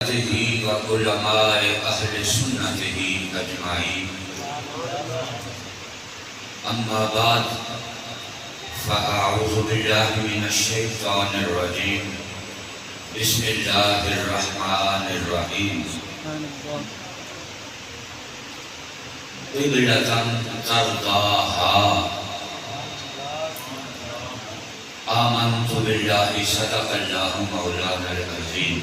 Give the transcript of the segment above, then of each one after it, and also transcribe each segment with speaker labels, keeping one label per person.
Speaker 1: وعلماء اہل سنت اجمعین اما بعد فاعوذ باللہ من الشیطان الرجیم بسم اللہ الرحمن الرحیم قبلة ترضاها آمنت باللہ صدق اللہ مولانا العظیم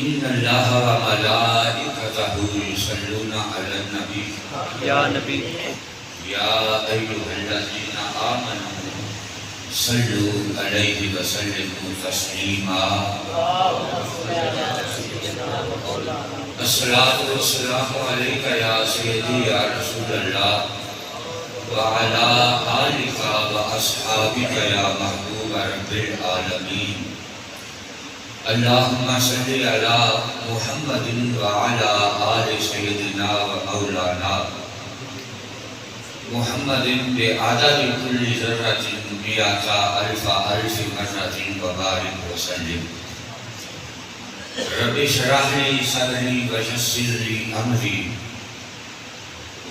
Speaker 1: ان اللہ و ملائکتہ یصلون علی النبی
Speaker 2: یا نبی
Speaker 1: یا ایھا الذین آمنوا صلوا علیہ وسلموا تسلیما الصلاۃ والسلام علیک یا سیدی یا رسول اللہ وعلی آلک واصحابک یا محبوب رب العالمین اللہم صلی علی محمد وعلی آل سیدنا و مولانا محمد بعدد کل ذرۃ مئۃ الف الف مرۃ وبارک وسلم رب اشرح لی صدری ویسر لی امری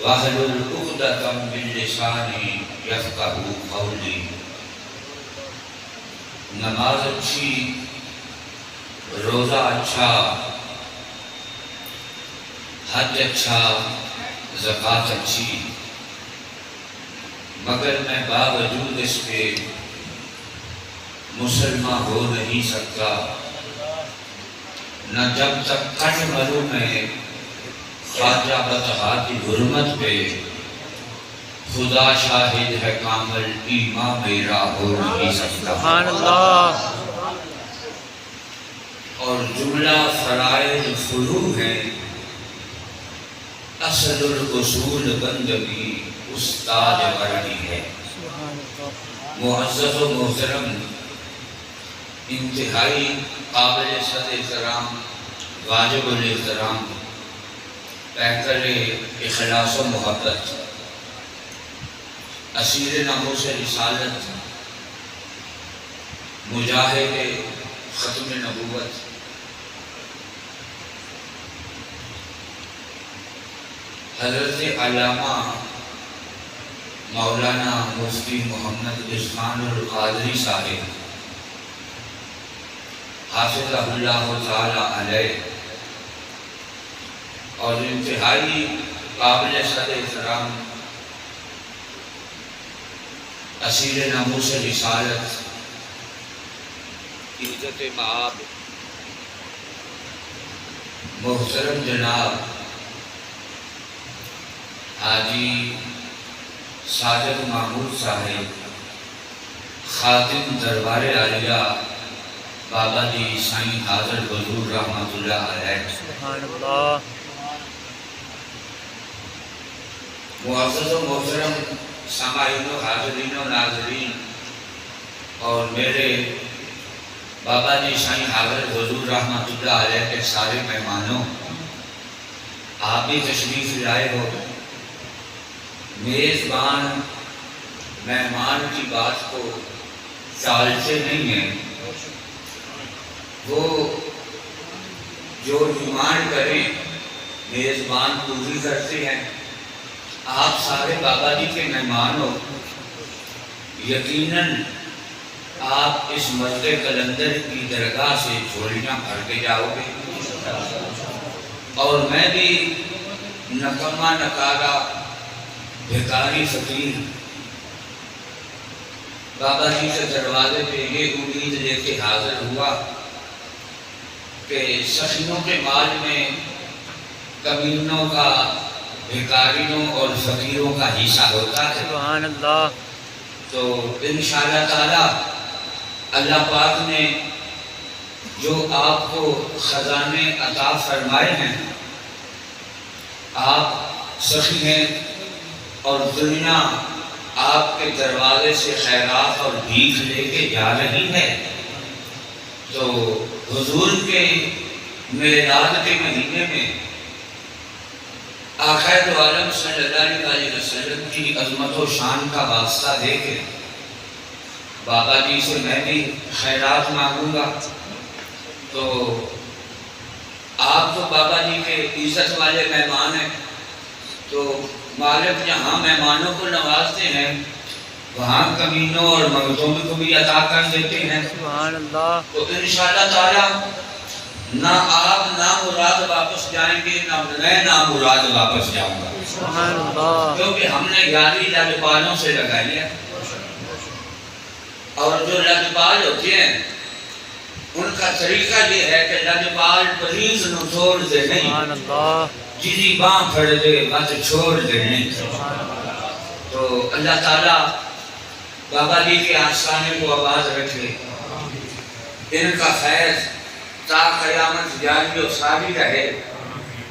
Speaker 1: واحلل عقدۃ من لسانی یفقہوا قولی نماز اچھی، روزہ اچھا، حج اچھا، زکوٰۃ اچھی، مگر میں باوجود اس کے مسلمان ہو نہیں سکتا نہ جب تک کٹ مروں میں خواجہ بطحا کی حرمت پہ خدا شاہد ہے کامل ایمان میرا ہو نہیں سکتا۔
Speaker 2: سبحان اللہ۔
Speaker 1: اور جملہ فرائض فروع ہے، اصل الاصول بندگی استاد ورنی ہے۔ معزز و محترم، انتہائی قابل صد احترام، واجب الاحترام، پیکر اخلاص و محبت، اسیر ناموس رسالت، مجاہد ختم نبوت، حضرت علامہ مولانا مفتی محمد عثمان القادری صاحب حافظہ اللہ تعالی علیہ، اور انتہائی قابل صد احترام اسیر ناموس رسالت، عزت مآب، محترم جناب حاجی ساجد محمود صاحب، خادم دربار عالیہ بابا جی سائیں حاضر حضور رحمۃ اللہ علیہ،
Speaker 2: سبحان اللہ۔
Speaker 1: معزز و محترم سامعین و حاضرین و ناظرین، اور میرے بابا جی سائیں حاضر حضور رحمۃ اللہ علیہ کے سارے مہمانوں، آپ بھی تشریف لائے ہو۔ میزبان مہمان کی بات کو ٹالتے نہیں ہیں، وہ جو ڈیمانڈ کریں میزبان پوری کرتے ہیں۔ آپ سارے بابا جی کے مہمان ہو، یقیناً آپ اس مرد قلندر کی درگاہ سے جھولیاں بھر کے جاؤ گے، اور میں بھی نکمہ نکارہ بھکاری فقیر بابا جی کے دروازے پہ یہ امید لے کے حاضر ہوا کہ سخیوں کے مال میں کمینوں کا، بھکاریوں اور فقیروں کا حصہ ہوتا ہے۔
Speaker 2: سبحان اللہ۔
Speaker 1: تو انشاءاللہ تعالی اللہ پاک نے جو آپ کو خزانے عطا فرمائے ہیں، آپ سخی ہیں اور دنیا آپ کے دروازے سے خیرات اور بھیک لے کے جا رہی ہے، تو حضور کے میلاد کے مہینے میں آقا دو عالم صلی اللہ علیہ وسلم کی عظمت و شان کا واسطہ دے کے بابا جی سے میں بھی خیرات مانگوں گا، تو آپ تو بابا جی کے عزت والے مہمان ہیں، تو مالک جہاں مہمانوں کو نوازتے ہیں وہاں کمینوں اور مغزوم کو بھی عطا کر دیتے ہیں۔
Speaker 2: سبحان اللہ۔
Speaker 1: تو انشاءاللہ تعالی نہ آپ نامراد واپس جائیں گے، نہ میں نامراد واپس جاؤں گا،
Speaker 2: سبحان اللہ۔
Speaker 1: کیونکہ ہم نے 11 لجپالوں سے لگائی ہے، اور جو لجپال ہوتے ہیں ان کا طریقہ یہ ہے کہ لجپال پلیز نو چھوڑ دے نہیں،
Speaker 2: سبحان اللہ۔
Speaker 1: جیدی باں پھڑ دے مت چھوڑ دے نہیں۔ تو اللہ تعالیٰ بابا جی کے آستانے کو آباد رکھے، ان کا خیر تا قیامت جاری و ساری رہے،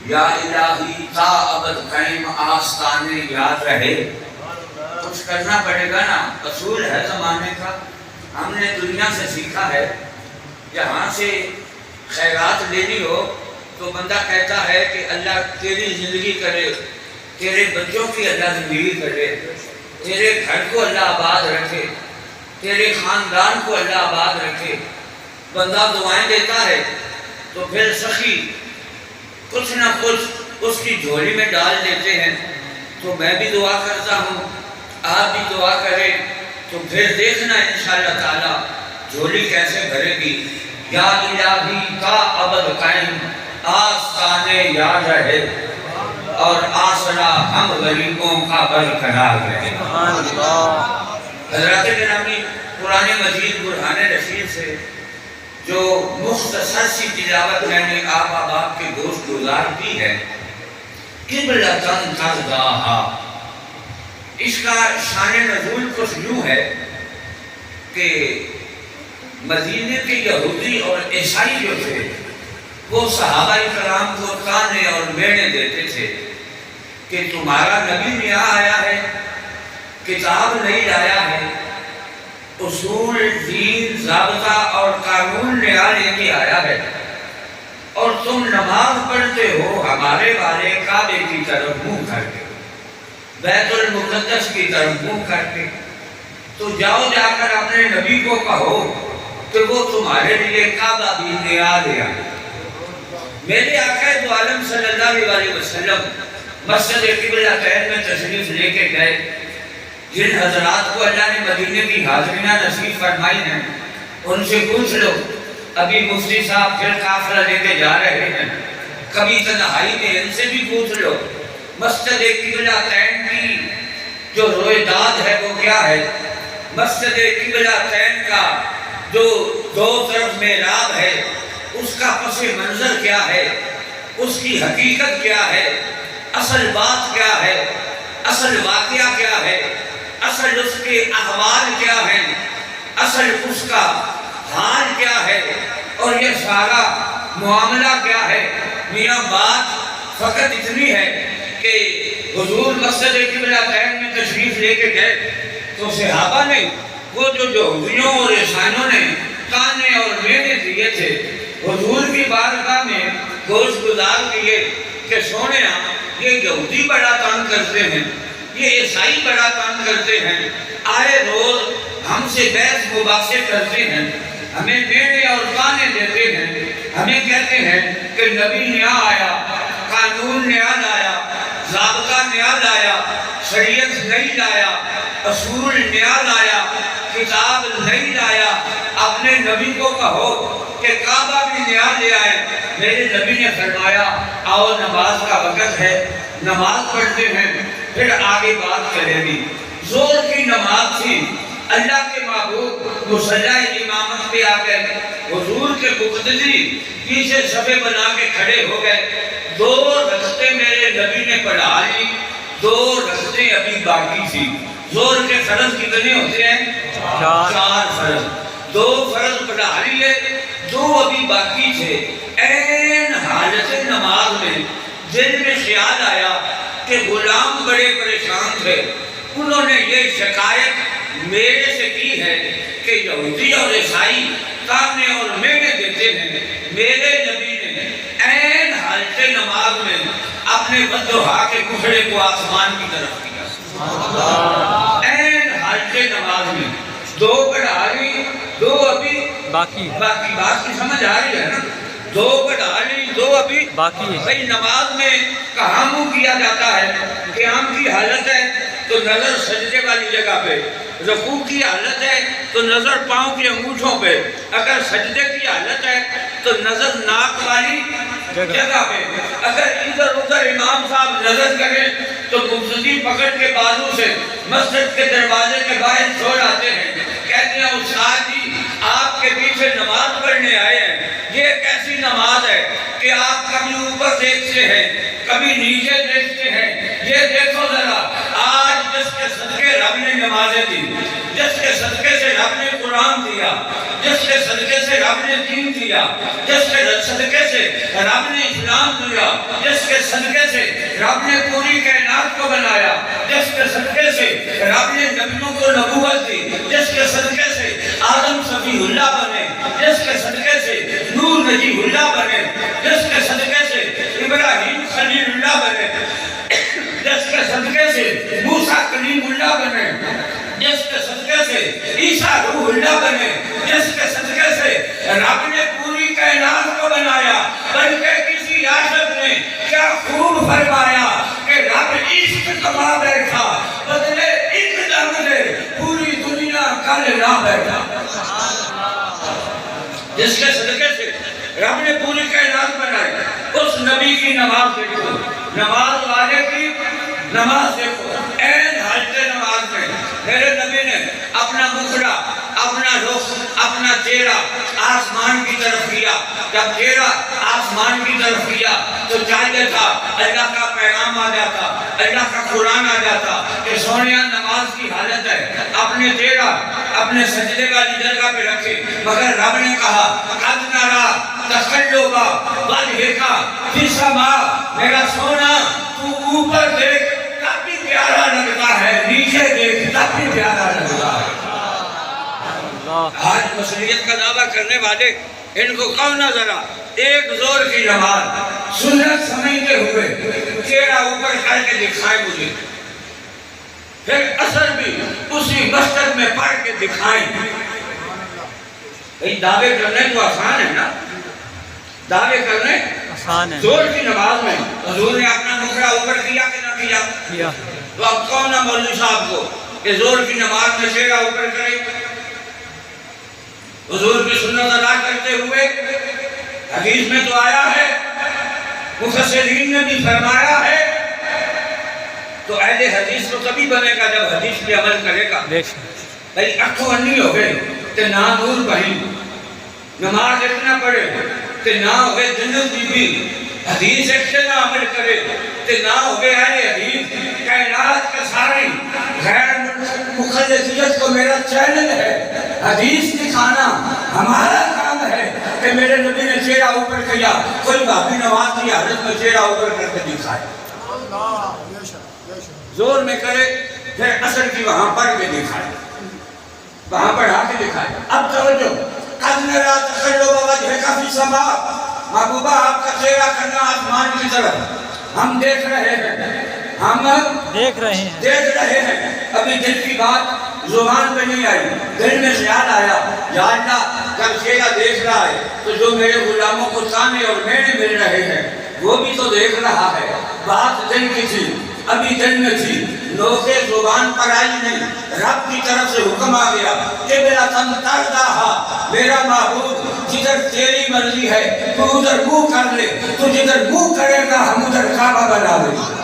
Speaker 1: یا الہی تا ابد قائم آستانے یاد رہے۔ کچھ کرنا پڑے گا نا، اصول ہے زمانے کا، ہم نے دنیا سے سیکھا ہے، جہاں سے خیرات لینی ہو تو بندہ کہتا ہے کہ اللہ تیری زندگی کرے، تیرے بچوں کی اللہ زندگی کرے، تیرے گھر کو اللہ آباد رکھے، تیرے خاندان کو اللہ آباد رکھے۔ بندہ دعائیں دیتا ہے تو پھر سخی کچھ نہ کچھ اس کی جھولی میں ڈال دیتے ہیں۔ تو میں بھی دعا کرتا ہوں، آپ بھی دعا کریں، تو پھر دیکھنا انشاءاللہ تعالی جھولی کیسے بھرے گی۔ یا الہی تا ابد قائم آستانے یاد رہے، اور آسرا ہم غریبوں کا برقرار رہے۔
Speaker 2: سبحان اللہ۔
Speaker 1: حضرات گرامی، قرآن مجید برہان رشید سے جو مختصر سی تلاوت میں نے آپ احباب کے گوشت گزار کی ہے، قبلۃً ترضاھا، اس کا شان نزول کچھ یوں ہے کہ مدینے کے یہودی اور عیسائی جو تھے وہ صحابہ کرام کو تانے اور مینے دیتے تھے کہ تمہارا نبی نیا آیا ہے، کتاب نہیں لایا ہے، اصول دین ضابطہ اور قانون نیا لے کے آیا ہے، اور تم نماز پڑھتے ہو ہمارے والے کعبے کی طرف منہ کر کے، بیت المقدس کی طرف منہ کر کے، تو جاؤ جا کر اپنے نبی کو کہو کہ وہ تمہارے لیے کعبہ بھی نیا لے آئے۔ میرے آقا دو عالم صلی اللہ علیہ وسلم مسجد قبلتین میں تشریف لے کے گئے، جن حضرات کو اللہ نے مدینے کی حاضریاں نصیب فرمائی ہیں ان سے پوچھ لو، ابھی مفتی صاحب پھر قافلہ لے کے جا رہے ہیں، کبھی تنہائی میں ان سے بھی پوچھ لو مسجد قبلتین کی جو رویداد ہے وہ کیا ہے، مسجد قبلتین کا جو دو طرف محراب ہے اس کا پس منظر کیا ہے، اس کی حقیقت کیا ہے، اصل بات کیا ہے، اصل واقعہ کیا ہے، اصل اس کے احوال کیا ہیں، اصل اس کا حال کیا ہے، اور یہ سارا معاملہ کیا ہے۔ میاں بات فقط اتنی ہے کہ حضور مسجد قبلتین میں تشریف لے کے گئے تو صحابہ نے وہ جو یہودیوں اور عیسائیوں نے تانے اور مینے دیے تھے حضور کی بارگاہ میں گوشت گزار کیے کہ سونیا یہ یہودی بڑا تنگ کرتے ہیں، یہ عیسائی بڑا تنگ کرتے ہیں، آئے روز ہم سے بحث مباحثے کرتے ہیں، ہمیں مینے اور تانے دیتے ہیں، ہمیں کہتے ہیں کہ نبی نیا آیا، قانون نیا لایا، ضابطہ نیا لایا، شریعت نہیں لایا، اصول نیا لایا، کتاب نہیں لایا، اپنے نبی کو کہو کہ کعبہ بھی نیا لے آئے۔ میرے نبی نے فرمایا آؤ نماز کا وقت ہے، نماز پڑھتے ہیں پھر آگے بات کریں گی۔ زور کی نماز تھی، اللہ کے محبوب مصلی امامت پہ آ گئے، حضور کے مقتدی پیچھے صفے بنا کے کھڑے ہو گئے، 2 رکعتیں میرے نبی نے پڑھا لی، 2 رکعتیں ابھی باقی تھی۔ زور کے فرض کتنے ہوتے ہیں؟ 4 فرض، 2 فرض پڑھا لیے، 2 ابھی باقی تھے۔ این حالت نماز میں دل میں خیال آیا کہ غلام بڑے پریشان تھے، انہوں نے یہ شکایت میرے سے کی ہے کہ یہودی اور عیسائی تانے اور مینے دیتے ہیں۔ میرے نبی نے این حالت نماز میں اپنے بددعا کے کھڑے کو آسمان کی طرف کیا۔ این حالت نماز میں 2 پڑھا لی، 2 ابھی
Speaker 2: باقی
Speaker 1: باقی بات کی سمجھ آ رہی ہے نا؟ دو بڑھا لی، دو ابھی
Speaker 2: باقی ہے۔
Speaker 1: بھئی نماز میں کہاں منہ کیا جاتا ہے؟ قیام کی حالت ہے تو نظر سجدے والی جگہ پہ، رکوع کی حالت ہے تو نظر پاؤں کے انگوٹھوں پہ، اگر سجدے کی حالت ہے تو نظر ناک والی جگہ پہ، اگر ادھر ادھر امام صاحب نظر کریں تو مقتدی پکڑ کے بازو سے مسجد کے دروازے کے باہر چھوڑ آتے ہیں، کہتے ہیں استاد جی آپ کے پیچھے نماز پڑھنے آئے ہیں، یہ ایک ایسی نماز ہے کہ آپ کبھی اوپر دیکھتے ہیں کبھی نیچے دیکھتے ہیں، یہ دیکھو ذرا آج جس کے صدقے رب نے نمازیں دی، جس کے صدقے سے رب نے قرآن دیا، جس کے صدقے سے رب نے دین دیا، جس کے صدقے سے رب نے اسلام دیا، جس کے صدقے سے رب نے پوری کائنات کو بنایا، جس کے صدقے سے رب نے نبیوں کو نبوت دی، جس کے صدقے سے آدم صفی اللہ بنے، جس کے صدقے سے نور نجیب اللہ بنے، جس کے صدقے سے ابراہیم خلیل اللہ بنے، جس کے صدقے سے موسیٰ کلیم اللہ بنے، جس کے صدقے سے عیسیٰ روح اللہ بنے، جس کے صدقے سے رب نے پوری کائنات کو بنایا، بلکہ کسی عاشق نے کیا خوب فرمایا کہ رب عشق کما بیٹھا بدلے ایک دم دے پوری دنیا کل نہ بیٹھا۔ جس کے صدقے سے رب نے پوری کائنات بنائی، اس نبی کی نماز دیکھو، نماز والے کی نماز دیکھو، این حالت نماز میں میرے نبی نے اپنا مخڑا، اپنا رخ، اپنا چہرہ آسمان کی طرف کیا، جب چہرہ آسمان کی طرف کیا تو چاہیے تھا اللہ کا پیغام آ جاتا، اللہ کا قرآن آ جاتا کہ سونیا نماز کی حالت ہے، اپنے چہرہ اپنے سجدے والی جگہ پہ رکھے، مگر رب نے کہا قد نرا تقلبا وجہک فی السماء، میرا سونا تو اوپر دیکھ تب بھی پیارا لگتا ہے، نیچے دیکھ تب بھی پیارا لگتا ہے۔ آج مسیحیت کا دعویٰ کرنے والے ان کو کہو نہ ذرا ایک زور کی نماز سنت سمجھتے ہوئے چہرہ اوپر کر کے دکھائے مجھے، پھر اثر بھی اسی مسجد میں پڑھ کے دکھائیں۔ دعوے کرنے تو آسان ہے نا، دعوے کرنے
Speaker 2: آسان ہے،
Speaker 1: زور کی نماز میں حضور نے اپنا مخڑا اوپر کیا کہ نہ کیا؟ تو اب کون نہ مولوی صاحب کو کہ زور کی نماز میں چہرہ اوپر کرے؟ حضور کی سنت ادا کرتے ہوئے حدیث میں تو آیا ہے، مفسرین نے بھی فرمایا ہے، تو اہل حدیث تو تبھی بنے گا جب حدیث پہ عمل کرے گا۔ بھئی اکھوں انہی ہو گئے تے نہ نور بہی، نماز اتنا پڑھے تے نہ ہوئے جنت بی بی، حدیث ایک سے نہ عمل کرے تے نہ ہوئے اہل حدیث۔ کائنات کے سارے غیر مخلصیت کو میرا چیلنج ہے، حدیث دکھانا ہمارا کام ہے کہ میرے نبی نے چہرہ اوپر کیا، کوئی بھابی نماز کی حالت میں چہرہ اوپر کر کے دکھائے، زور میں کرے، پھر اثر کی وہاں پڑھ کے دکھائے، وہاں پڑھا کے دکھائے۔ اب توجہ، قد نرا تقلب وجہک فی السماء، محبوبہ آپ کا چہرہ کرنا آسمان کی طرف، ہم دیکھ رہے ہیں، ہم دیکھ رہے ہیں۔ ابھی دل کی بات زبان پہ نہیں آئی، دل میں خیال آیا، یا اللہ جب چہرہ دیکھ رہا ہے تو جو میرے غلاموں کو تانے اور مینے مل رہے ہیں وہ بھی تو دیکھ رہا ہے۔ بات دل کی تھی، ابھی دل میں تھی، لوگے زبان پر آئی نہیں، رب کی طرف سے حکم آ گیا کہ میرا تن تردہا، میرا معبود جدھر تیری مرضی ہے تو ادھر منہ کر لے، تو جدھر منہ کرے گا ہم ادھر کعبہ بنا لیں۔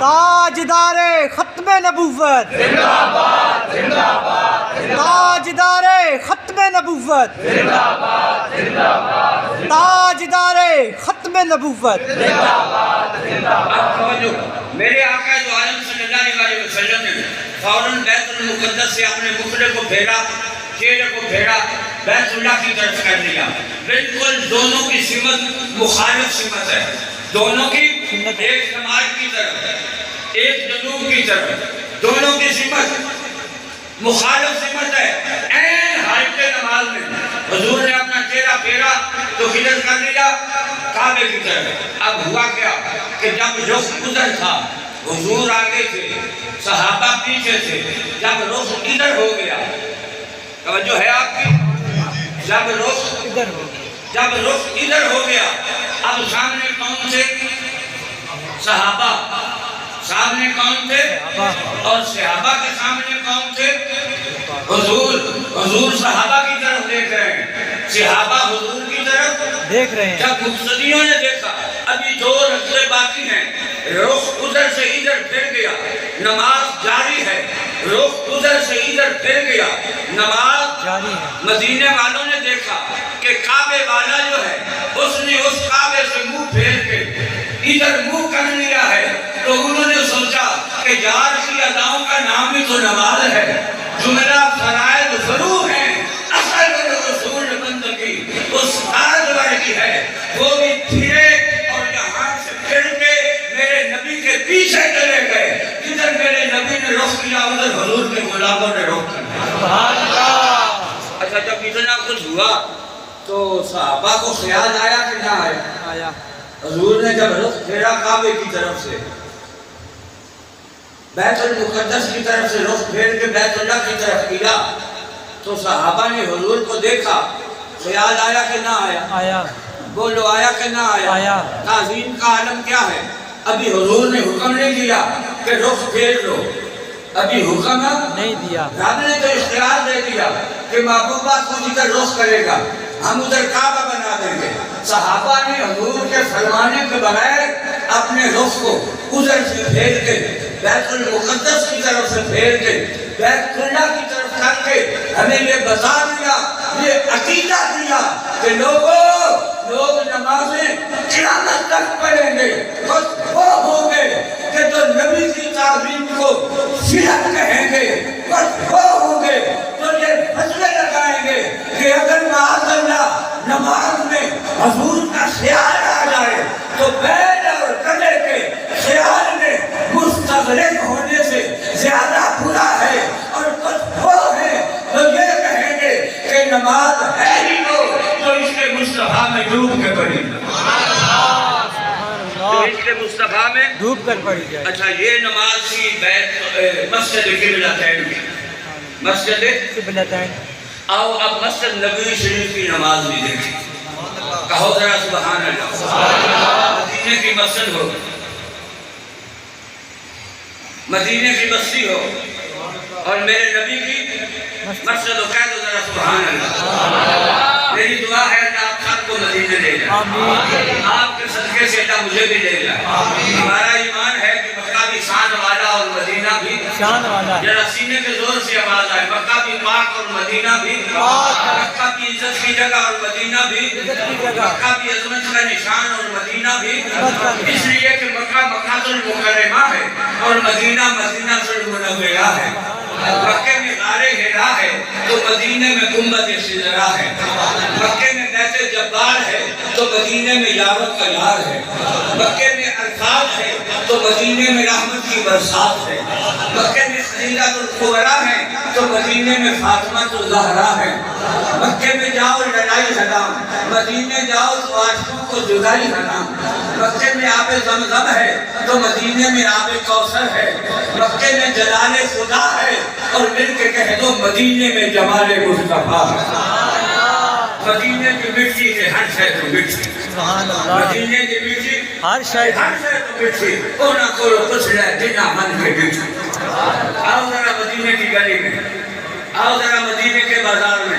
Speaker 3: تاجدار ختم نبوت زندہ باد، زندہ باد، تاجدار ختم نبوت زندہ باد، زندہ باد، تاجدار ختم نبوت زندہ باد، زندہ باد۔
Speaker 1: میرے آقا جو عالم صلی اللہ علیہ وسلم نے فوراً بیت المقدس سے اپنے مخڑے کو پھیرا، چہرے کو پھیرا، بیت اللہ کی طرف کر لیا۔ بالکل دونوں کی سمت مخالف سمت ہے، دونوں کی ایک شمال کی طرف ایک جنوب کی طرف، دونوں کی سمت مخالف سمت ہے۔ این حالت نماز میں حضور نے اپنا چہرہ پھیرا تو کدھر کر لیا؟ کعبے کی طرف۔ اب ہوا کیا کہ جب رخ ادھر تھا حضور آگے تھے، صحابہ پیچھے تھے، جب رخ ادھر ہو گیا، توجہ ہے آپ کی، جب رخ
Speaker 2: ادھر ہو گیا
Speaker 1: جب رخ ادھر ہو گیا اب سامنے کون تھے؟ صحابہ. سامنے کون تھے؟ اور صحابہ کے سامنے کون تھے؟ حضور. حضور صحابہ کی طرف دیکھ رہے ہیں, صحابہ حضور کی طرف
Speaker 2: دیکھ رہے ہیں.
Speaker 1: جب مقتدیوں نے دیکھا ابھی 2 رکعتیں باقی ہیں, رخ ادھر سے ادھر پھر گیا, نماز جاری ہے. رخ ادھر سے ادھر پھر گیا, نماز
Speaker 2: جاری ہے.
Speaker 1: مدینے والوں نے دیکھا کہ کعبے والا جو ہے اس نے اس کعبے سے منہ پھیر کے ادھر منہ کر لیا ہے. تو انہوں نے سوچا کہ یار کی اداؤں کا نام ہی تو نماز ہے, جملہ فرائض ضرور ہیں, اصل رسول بندگی اس آدھور کی ہے. وہ بھی پھرے اور یہاں سے پھر کے میرے نبی کے پیچھے چلے گئے. جدھر میرے نبی نے رخ کیا ادھر حضور کے غلاموں نے رخ کیا.
Speaker 2: سبحان اللہ.
Speaker 1: اچھا جب اتنا کچھ ہوا تو صحابہ کو خیال آیا کہ نہ آیا؟
Speaker 2: آیا.
Speaker 1: حضور نے جب رخ پھیرا کعبے کی طرف سے, بیت المقدس کی طرف سے رخ پھیر کے بیت اللہ کی طرف کیا تو صحابہ نے حضور کو دیکھا, خیال آیا کہ نہ آیا؟
Speaker 2: آیا.
Speaker 1: بولو آیا کہ نہ آیا؟
Speaker 2: آیا.
Speaker 1: تعظیم کا عالم کیا ہے؟ ابھی حضور نے حکم نہیں دیا کہ رخ پھیر لو, ابھی حکم
Speaker 2: نہیں دیا.
Speaker 1: رب نے تو اختیار دے دیا کہ محبوبہ تو جدھر رخ کرے گا ہم ادھر کعبہ بنا دیں گے. صحابہ نے حضور کے فرمانے کے بغیر اپنے رخ کو ادھر سے پھیر کے بیت المقدس کی طرف سے پھیر کے بیت اللہ کی طرف کر کے ہمیں یہ بتا دیا, یہ عقیدہ دیا کہ لوگ نمازیں قیامت تک پڑھیں گے. بس وہ ہوں گے کہ جو نبی کی تعظیم کو شرک کہیں گے, بس وہ ہوں گے جو یہ فیصلے لگائیں گے کہ اگر معاذ اللہ نماز میں حضور کا خیال آ جائے تو بیل اور گلے کے خیال میں مستغرق ہونے سے زیادہ برا ہے, اور کچھ وہ ہے جو یہ کہیں گے کہ نماز ہے ہی تو اس کے مصطفیٰ میں ڈوب کے پڑی, تو اس کے مصطفیٰ میں
Speaker 2: ڈوب کر پڑی جائے.
Speaker 1: اچھا یہ نماز کی مسجد قبلتین کی, مسجد
Speaker 2: قبلتین.
Speaker 1: آؤ اب مسجد نبوی شریف کی نماز بھی دیکھیں. کہو ذرا سبحان اللہ. مدینے کی مسجد ہو, مدینے کی بستی ہو, اور میرے نبی کی مسجد ہو, کہہ دو ذرا سبحان اللہ. میری دعا ہے کہ آپ سب کو مدینے لے جائیں, آپ کے صدقے سے اللہ مجھے بھی لے جائے. ہمارا ایمان ہے کہ مکہ بھی شان والا اور مدینہ بھی
Speaker 2: شان والا.
Speaker 1: ذرا سینے کے زور سے آواز آئے, مکہ بھی پاک اور مدینہ بھی
Speaker 2: پاک.
Speaker 1: مکہ بھی عزت کی جگہ اور مدینہ بھی
Speaker 2: عزت کی جگہ.
Speaker 1: مکہ بھی عظمت کا نشان اور مدینہ بھی
Speaker 2: عظمت کا نشان.
Speaker 1: اس لیے کہ مکہ مکہ المکرمہ ہے اور مدینہ مدینہ المنورہ ہے. مکے میں غار حرا ہے تو مدینے میں گنبد خضرا ہے. مکے میں بیت جبار ہے تو مدینے میں یارت کا یار ہے. مکے میں عرفات ہے تو مدینے میں رحمت کی برسات ہے. مکے میں خلیلۃ الکبریٰ ہے تو مدینے میں فاطمہ الزہرا ہے. مکے میں جاؤ لڑائی حرام, مدینے جاؤ تو عاشقوں کو جدائی حرام. مکے میں آب زمزم ہے تو مدینے میں آب کوثر ہے. مکے میں جلال خدا ہے اور مل کے کہہ دو مدینے میں جمال مصطفیٰ ہے. مدینے کی مٹی سے ہر شے تو مٹی,
Speaker 2: سبحان اللہ.
Speaker 1: مدینے کی مٹی
Speaker 2: ہر شے
Speaker 1: تو مٹی, او نہ کرو کچھ رہ جنا من کے مٹی. آؤ ذرا مدینے کی گلی میں, آؤ ذرا مدینے کے بازار میں,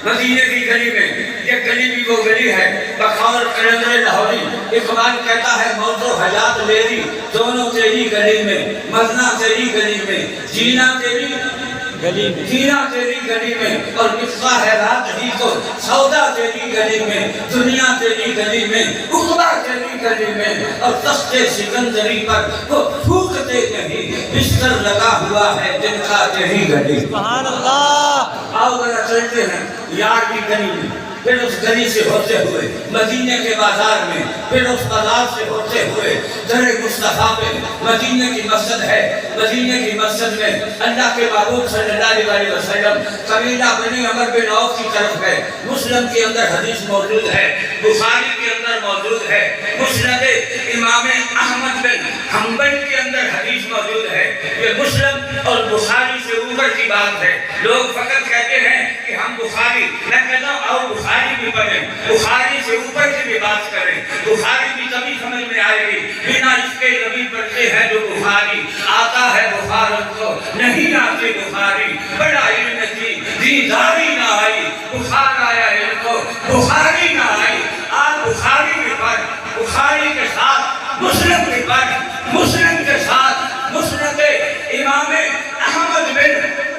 Speaker 1: مدینے کی گلی میں. یہ گلی بھی وہ گلی ہے بخور قلندر لاہوری. اقبال کہتا ہے موت و حیات میری دونوں تیری گلی میں, مرنا تیری گلی میں, جینا تیری
Speaker 2: گلی میں,
Speaker 1: جینا تیری گلی میں, اور مصباح ہے رات ہی کو سودا تیری گلی میں, دنیا تیری گلی میں, عقبہ تیری گلی میں, اور تخت سکندری پر وہ پھونکتے نہیں بستر لگا ہوا ہے جن کا تیری گلی.
Speaker 2: سبحان اللہ.
Speaker 1: آؤ ذرا چلتے ہیں یار کی گلی میں, پھر اس گلی سے ہوتے ہوئے مدینے کے بازار میں, پھر اس بازار سے ہوتے ہوئے در مصطفیٰ پہ. مدینے کی مسجد ہے, مدینے کی مسجد میں اللہ کے محبوب صلی اللہ علیہ وسلم قبیلہ بنی عمر بن عوف کی طرف گئے. مسلم کے اندر حدیث موجود ہے, بخاری کے اندر موجود ہے، مسند امام احمد بن حنبل کے اندر حدیث موجود ہے۔ یہ مسلم اور بخاری سے اوپر کی بات ہے۔ لوگ فقط کہتے ہیں کہ ہم بخاری، میں کہتا ہوں آؤ بخاری بھی پڑھیں، بخاری سے اوپر کی بھی بات کریں، بخاری بھی تبھی سمجھ میں آئے گی۔ بنا اس کے نبی پڑھتے ہیں جو بخاری، آتا ہے بخارت کو نہیں آتی بخاری، بڑا علم تھی دینداری نہ آئی، بخار آیا علم کو بخاری نہ آئی۔ آج بخاری بھی پڑھ، بخاری کے ساتھ مسلم بھی پڑھ، مسلم کے ساتھ مسند امام احمد بن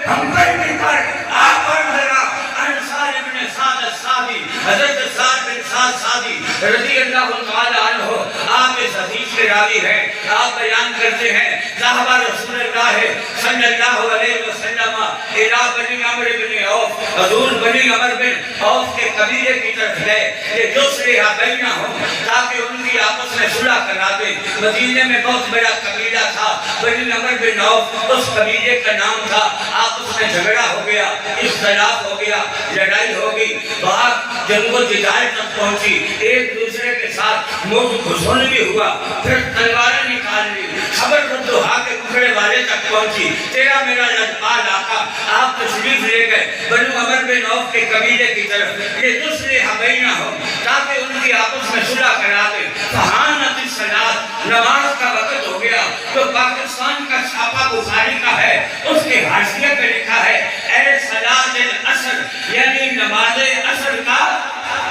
Speaker 1: حنبل بھی پڑھ۔ آپ پڑھ ذرا انصار ابن سعد السعدی، حضرت سعد بن سعد سعدی رضی اللہ تعالی عنہ، آپ اس حدیث کے راوی ہیں۔ آپ بیان کرتے ہیں ذهب رسول اللہ صلی اللہ علیہ وسلم الی بنی عمرو بن عوف، حضور بنی عمرو بن عوف کے قبیلے کی طرف گئے کہ یصلح بینہم، تاکہ ان کی آپس میں صلح کرا دیں۔ مدینے میں بہت بڑا قبیلہ تھا بنی عمرو بن عوف، اس قبیلے کا نام تھا۔ آپس میں جھگڑا ہو گیا، اختلاف ہو گیا، لڑائی ہو گئی، بات جنگ و جدال تک پہنچی، ایک دوسرے کے ساتھ موت گھسون بھی ہوا، پھر تلواریں نکال لی، خبر ردوہا کے کھڑے والے تک پہنچی۔ تیرا میرا لجپال آقا آپ تشریف لے گئے بنو عمرو بن عوف کے قبیلے کی طرف، یہ یصلح بینہم، تاکہ ان کی آپس میں صلح کرا دے۔ فحانت الصلاۃ، نماز کا وقت ہو گیا۔ تو پاکستان کا چھاپا بخاری کا ہے، اس کے حاشیے پہ لکھا ہے اے صلاۃ العصر، یعنی نماز عصر کا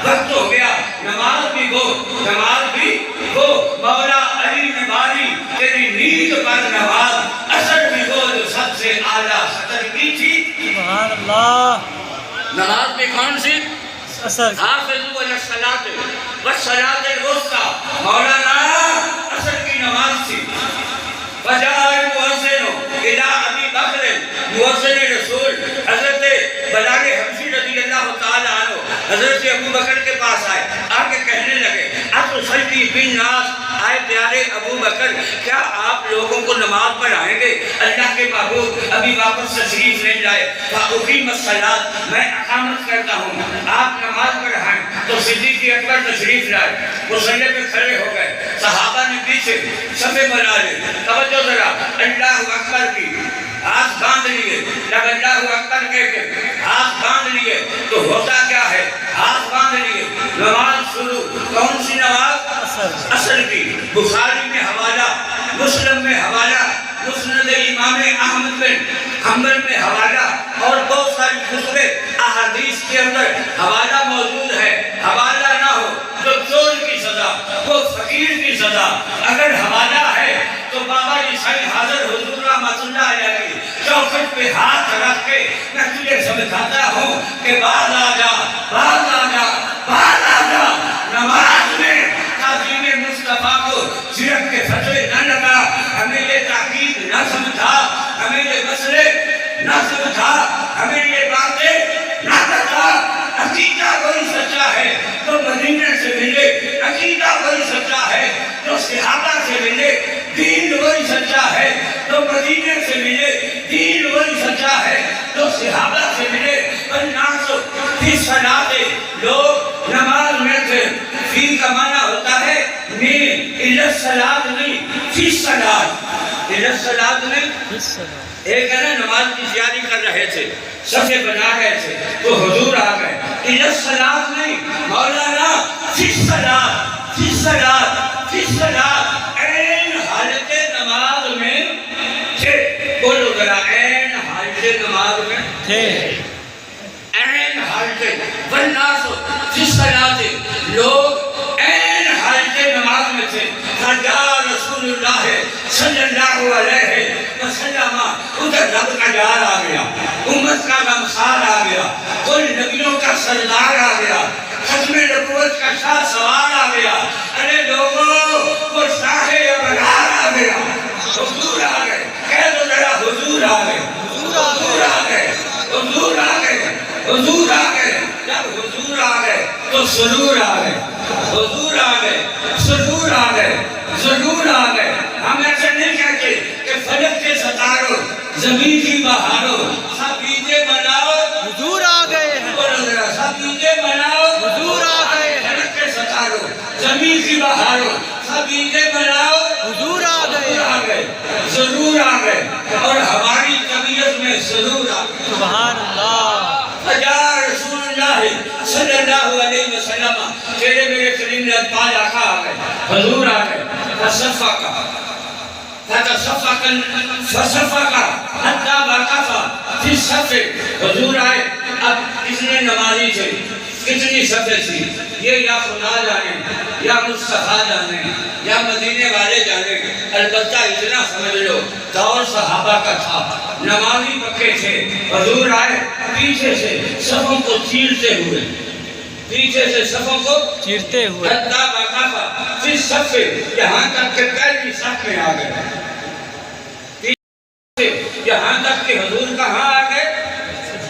Speaker 1: وقت ہو گیا، نماز بھی گو، نماز بھی گو۔ مولا علی نواری تیری نیند پر نماز عصر بھی گو، جو سب سے اعلیٰ سطر کی تھی۔
Speaker 2: سبحان اللہ۔
Speaker 1: نماز میں کون سی؟
Speaker 2: اثر
Speaker 1: حافظوا علی الصلاۃ والصلاۃ الوسطیٰ، مولانا عصر کی نماز تھی۔ فجاء المؤذن الی ابی بکر، مؤذن رسول حضرت بلال حبشی رضی اللہ تعالی عنہ حضرت ابو بکر کے پاس آئے، آگے کہنے لگے اتصلی بالناس، آئے پیارے ابو بکر کیا آپ لوگوں کو نماز پڑھائیں گے؟ اللہ کے محبوب ابھی واپس تشریف نہیں لائے۔ فاقیم الصلاۃ، میں اقامت کرتا ہوں، آپ نماز پڑھائیں۔ تو صدیق اکبر تشریف لائے، مصلی پہ کھڑے ہو گئے، صحابہ نے پیچھے صفے بنا لے۔ توجہ ذرا، اللہ اکبر کی ہاتھ باندھ لیے، جب اللہ اکبر کہہ کے ہاتھ باندھ لیے تو ہوتا کیا ہے؟ ہاتھ باندھ لیے، نماز شروع۔ کون سی نماز؟ عصر کی۔ بخاری میں حوالہ، مسلم میں حوالہ، مسند امام احمد بن حنبل میں حوالہ، اور بہت ساری کتب احادیث کے اندر حوالہ موجود ہے۔ حوالہ نہ ہو تو چور کی سزا، وہ فقیر کی سزا۔ اگر حوالہ ہے تو بابا جی سائیں حاضر حضور رحمۃ اللہ علیہ کی چوکھٹ پہ ہاتھ رکھ کے میں تجھے سمجھاتا ہوں کہ باز آ جا، باز آ جا، باز آ جا۔ نماز میں تعظیم مصطفیٰ کو شرک کے فتوے نہ لگا، ہمیں یہ تاکید نہ سمجھا، ہمیں یہ مسئلے نہ سمجھا، ہمیں یہ باتیں نہ بتا۔ عقیدہ وہی سچا ہے تو مدینے سے ملے، عقیدہ وہی سچا ہے تو صحابہ سے ملے، دین وہی سچا ہے تو مدینے سے ملے، دین وہی سچا ہے تو صحابہ سے ملے۔ الناس فی صلاۃ، لوگ نماز میں تھے۔ فی کا معنی ہوتا ہے میں، الی الصلاۃ نہیں، فی الصلاۃ، الی الصلاۃ نہیں۔ ایک ہے نا نماز کی تیاری کر رہے تھے، صفے بنا رہے تھے تو حضور آ گئے، الی الصلاۃ نہیں، مولانا فی الصلاۃ، فی الصلاۃ، فی الصلاۃ، عین حالت نماز میں تھے۔ بولو ذرا، عین حالت نماز میں
Speaker 2: تھے،
Speaker 1: عین حالت، والناس فی الصلاۃ، لوگ عین حالت نماز میں تھے۔ فجاء رسول اللہ صلی اللہ علیہ وسلم، ادھر رب کا یار آ گیا، امت کا غمخوار آ گیا، کل نبیوں کا سردار آ گیا، ختم نبوت کا شاہ سوار آ گیا۔ ارے لوگوں، وہ شاہ ابرار آ گیا، حضور آ گئے۔ کہہ دو ذرا، حضور آ گئے، حضور آ گئے، حضور آ گئے، حضور آ گئے۔ جب حضور آ گئے تو سرور آ گئے، حضور آ گئے، سرور آ گئے، ضرور آ گئے۔ ہم ایسے نہیں کہتے کہ فلک کے ستاروں، زمین کی بہاروں، سب عیدیں مناؤ،
Speaker 2: حضور آ گئے ہیں،
Speaker 1: بولو ذرا، سب عیدیں مناؤ،
Speaker 2: حضور آ گئے ہیں،
Speaker 1: فلک کے ستاروں، زمین کی بہاروں سب عیدیں مناؤ،
Speaker 3: حضور آ گئے،
Speaker 1: آ گئے، ضرور آ گئے، اور ہماری طبیعت میں ضرور آ گئے۔
Speaker 2: سبحان اللہ،
Speaker 1: فجا رسول اللہ صلی اللہ علیہ وسلم، تیرے میرے کریم الفاظ آقا آ گئے، حضور آ گئے، فصفقا فصفقا حتی وقفا فی الصف، حضور آئے۔ اب کتنے نمازی تھے، کتنی صفیں تھی، یہ یا خدا جانے یا مصطفیٰ جانے یا مدینے والے جانے، البتہ اتنا سمجھ لو دور صحابہ کا تھا، نمازی پکے تھے۔ حضور آئے، پیچھے سے صفوں کو چیرتے ہوئے، پیچھے سے صفوں کو
Speaker 2: چیرتے ہوئے،
Speaker 1: حتی وقفا فی الصف، یہاں تک کہ پہلی صف میں آ گئے، یہاں تک کہ حضور کہاں آ گئے؟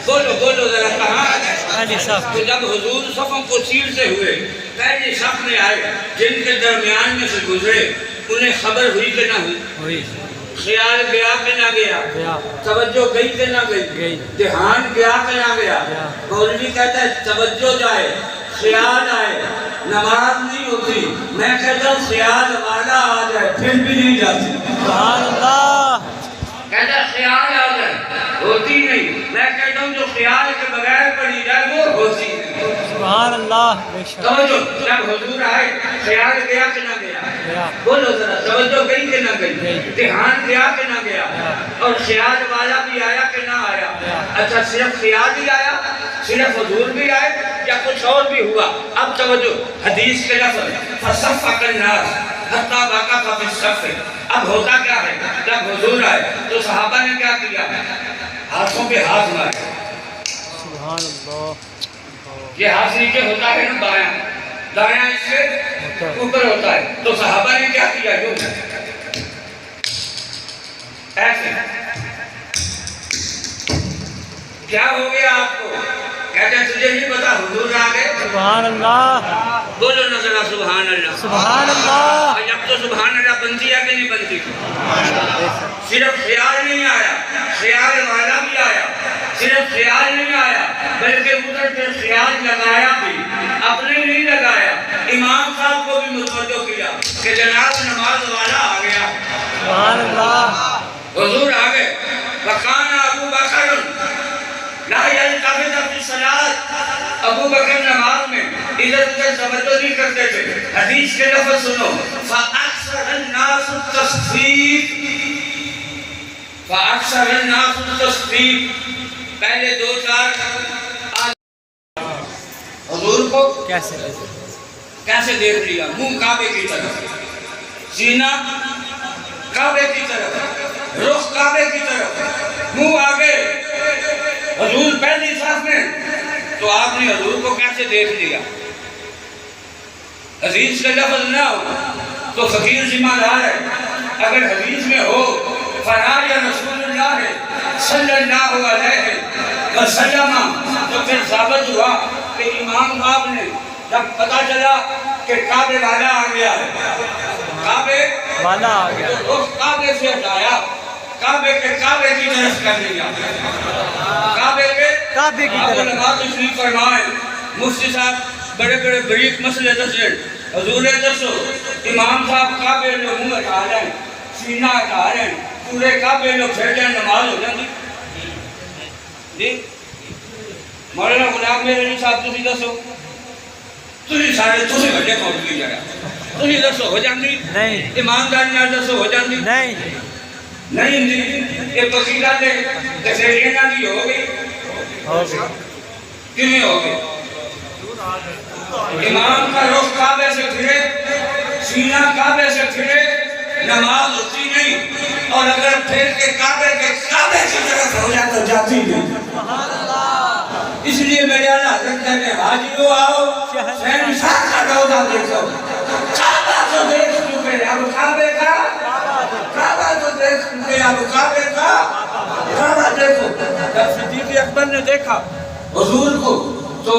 Speaker 1: بولو بولو ذرا، کہاں آ گئے؟
Speaker 2: پہلی صف،
Speaker 1: تو جب حضور صفوں کو چیرتے ہوئے پہلی صف میں آئے، جن کے درمیان میں سے گزرے، انہیں خبر ہوئی کہ نہ ہوئی؟
Speaker 2: ہوئی،
Speaker 1: خیال گیا کہ نہ گیا؟
Speaker 2: گیا،
Speaker 1: توجہ گئی کہ نہ گئی؟
Speaker 2: گئی،
Speaker 1: دھیان گیا کہ نہ گیا؟
Speaker 2: گیا۔
Speaker 1: مولوی کہتا ہے توجہ جائے، خیال آئے، نماز نہیں ہوتی۔ میں کہتا ہوں خیال والا آ جائے پھر بھی نہیں جاتی۔
Speaker 2: سبحان اللہ،
Speaker 1: کہتا ہے خیال آ جائے ہوتی نہیں، میں کہتا ہوں جو خیال کے بغیر پڑھی جائے وہ ہوتی نہیں۔
Speaker 2: سبحان اللہ، بے شک،
Speaker 1: توجہ، جب حضور آئے خیال گیا کہ نہ گیا؟
Speaker 2: گیا،
Speaker 1: بولو ذرا، توجہ گئی کہ نہ گئی؟
Speaker 2: گئی۔
Speaker 1: دھیان گیا کہ نہ گیا؟ اور خیال والا بھی آیا کہ نہ آیا؟ اچھا، صرف خیال ہی آیا؟ صرف حضور بھی آئے یا کچھ اور بھی ہوا؟ اب توجہ، حدیث کے لفظ فصفق الناس حتی وقف فی الصف، اب ہوتا کیا ہے؟ جب حضور آئے تو صحابہ نے کیا کیا؟ ہاتھوں پہ ہاتھ مارے۔
Speaker 2: سبحان اللہ،
Speaker 1: یہ ہاتھ نیچے ہوتا ہے نا بایاں، دایاں اس سے اوپر ہوتا ہے، تو صحابہ نے کیا کیا؟ یوں ایسے۔ کیا ہو گیا آپ کو؟ کہتے ہیں تجھے نہیں پتا حضور آ گئے؟
Speaker 2: سبحان اللہ،
Speaker 1: بولو نہ ذرا سبحان اللہ۔
Speaker 2: سبحان اللہ،
Speaker 1: اب تو سبحان اللہ بنتی ہے کہ نہیں بنتی؟ صرف خیال نہیں آیا، خیال والا بھی آیا، صرف خیال نہیں آیا بلکہ ادھر پہ خیال لگایا بھی، اپنے نہیں لگایا، امام صاحب کو بھی متوجہ کیا کہ جناب نماز والا آ گیا۔
Speaker 2: سبحان اللہ،
Speaker 1: حضور آ گئے۔ وَقَانَ ابو بکر لا يلتفت فی الصلاۃ، ابو بکر نماز میں ادھر ادھر توجہ نہیں کرتے تھے۔ حدیث کے لفظ سنو، فَأَكْثَرَ النَّاسُ التَّصْفِيقَ، فَأَكْثَرَ النَّاسُ التَّصْفِيقَ، پہلے دو چار حضور کو کیسے دیکھ لیا؟ منہ کعبے کی طرف، سینہ کعبے کی طرف، رخ کعبے کی طرف، منہ آگے، حضور پہلی صف میں، تو آپ نے حضور کو کیسے دیکھ لیا؟ حدیث کا لفظ نہ ہو تو فقیر ذمہ دار ہے، اگر حدیث میں ہو فرائض رسول اللہ صلی اللہ علیہ وسلم، تو پھر ثابت ہوا کہ امام صاحب نے جب پتا چلا کہ کعبے والا آ گیا ہے، کعبے
Speaker 2: والا آ گیا،
Speaker 1: تو اس کعبے سے ہٹایا، کعبے کے کعبے کی طرف کر دیا، کعبے کے
Speaker 2: کعبے کی
Speaker 1: آپ
Speaker 2: طرف۔
Speaker 1: علماء تشریف فرمائے، مفتی صاحب بڑے بڑے بریک مسئلے دسیں، حضور دسو امام صاحب کعبے لوگ منہ ہٹا رہے ہیں، سینہ ہٹا رہے ہیں، پورے کعبے لوگ پھر جائیں، نماز ہو جائیں جی؟ مولانا غلام میرے علی صاحب تسی دسو، تسی سارے تسی بڑے مولوی جڑا، تسی دسو ہو جاندی؟
Speaker 2: نہیں،
Speaker 1: ایمانداری نال دسو ہو جاندی؟
Speaker 2: نہیں،
Speaker 1: نہیں جی، یہ پکی گل ہے کہ پھر انہاں دی ہو گئی،
Speaker 2: ہو گئی،
Speaker 1: کیوں ہو گئی؟ امام کا رخ کعبے سے پھرے، سینہ کعبے سے پھرے، نماز ہوتی نہیں، اور اگر پھر کے کعبے کی طرف ہو جائے تو جاتی نہیں۔ اس لیے میرے اللہ حضرت کہتے ہیں حاجیو آؤ شہنشاہ کا روضہ دیکھو، کعبہ تو دیکھ چکے اب کعبے کا، کعبہ تو دیکھ چکے اب کعبے کا، کعبہ دیکھو۔ جب صدیق اکبر نے دیکھا حضور کو تو